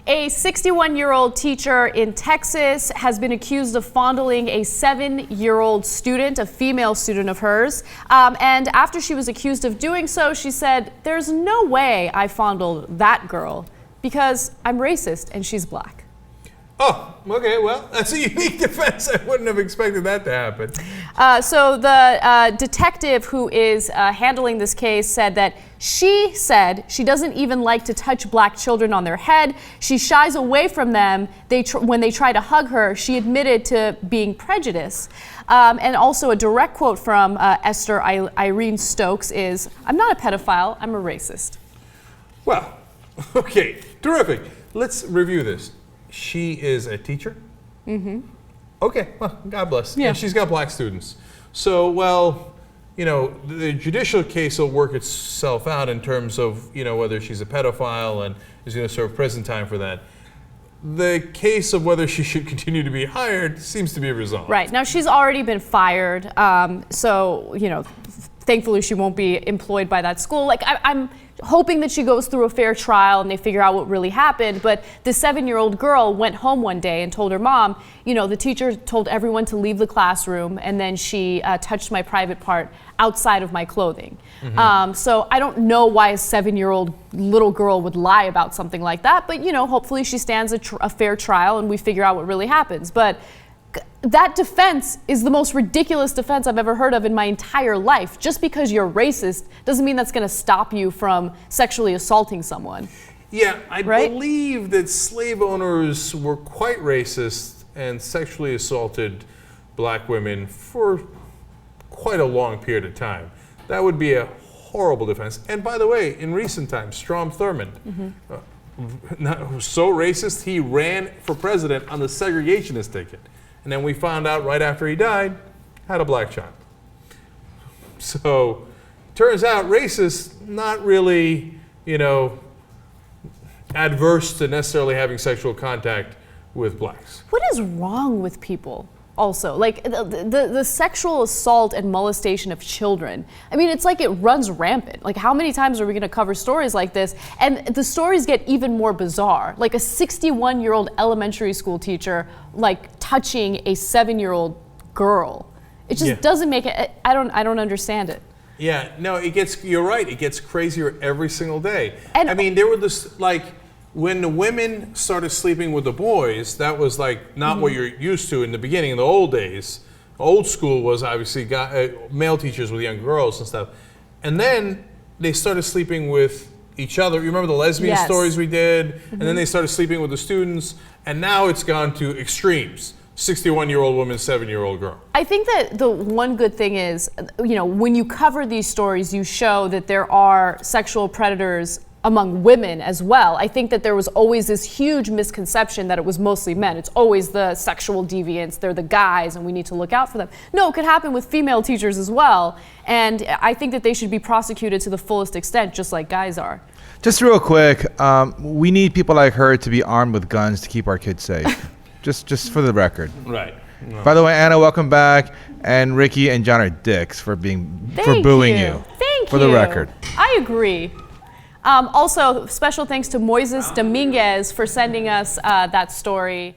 A 61-year-old teacher in Texas has been accused of fondling a 7-year-old student, a female student of hers. And after she was accused of doing so, she said, "There's no way I fondled that girl because I'm racist and she's black." Oh, okay, well, that's a unique defense. I wouldn't have expected that to happen. So the detective who is handling this case said that she doesn't even like to touch black children on their head. She shies away from them when they try to hug her. She admitted to being prejudiced. And also a direct quote from Esther Irene Stokes is, "I'm not a pedophile, I'm a racist." Well, okay, terrific. Let's review this. She is a teacher? Mm-hmm. Okay, well, God bless. Yeah. And she's got black students. So, well, you know, the judicial case will work itself out in terms of, you know, whether she's a pedophile and is going to serve prison time for that. The case of whether she should continue to be hired seems to be resolved. Right. Now, she's already been fired, so, you know, thankfully she won't be employed by that school. Like, I'm hoping that she goes through a fair trial and they figure out what really happened. But the 7-year-old girl went home one day and told her mom, you know, the teacher told everyone to leave the classroom, and then she touched my private part outside of my clothing. Mm-hmm. So I don't know why a 7-year-old little girl would lie about something like that. But, you know, hopefully she stands a fair trial and we figure out what really happens. But that defense is the most ridiculous defense I've ever heard of in my entire life. Just because you're racist doesn't mean that's going to stop you from sexually assaulting someone. Yeah, I right? believe that slave owners were quite racist and sexually assaulted black women for quite a long period of time. That would be a horrible defense. And by the way, in recent times, Strom Thurmond, so racist, he ran for president on the segregationist ticket. And then we found out right after he died, had a black child. So, turns out racist, not really, you know, adverse to necessarily having sexual contact with blacks. What is wrong with people? Also, like the sexual assault and molestation of children. I mean, it's like it runs rampant. Like, how many times are we going to cover stories like this? And the stories get even more bizarre. Like a 61-year-old elementary school teacher, like touching a 7-year-old girl. It just doesn't make it. I don't understand it. Yeah, no, you're right. It gets crazier every single day. And I mean, there were this, like, when the women started sleeping with the boys, that was like not what you're used to in the beginning. In the old days, old school was obviously male teachers with young girls and stuff. And then they started sleeping with each other. You remember the lesbian stories we did? And then they started sleeping with the students. And now it's gone to extremes. 61-year-old woman, 7-year-old girl. I think that the one good thing is, you know, when you cover these stories, you show that there are sexual predators among women as well. I think that there was always this huge misconception that it was mostly men. It's always the sexual deviants, they're the guys, and we need to look out for them. No, it could happen with female teachers as well. And I think that they should be prosecuted to the fullest extent, just like guys are. Just real quick, we need people like her to be armed with guns to keep our kids safe. just for the record. Right. No. By the way, Anna, welcome back. And Ricky and John are dicks for booing you. Thank you. For the record. I agree. Also, special thanks to Moises Dominguez for sending us that story.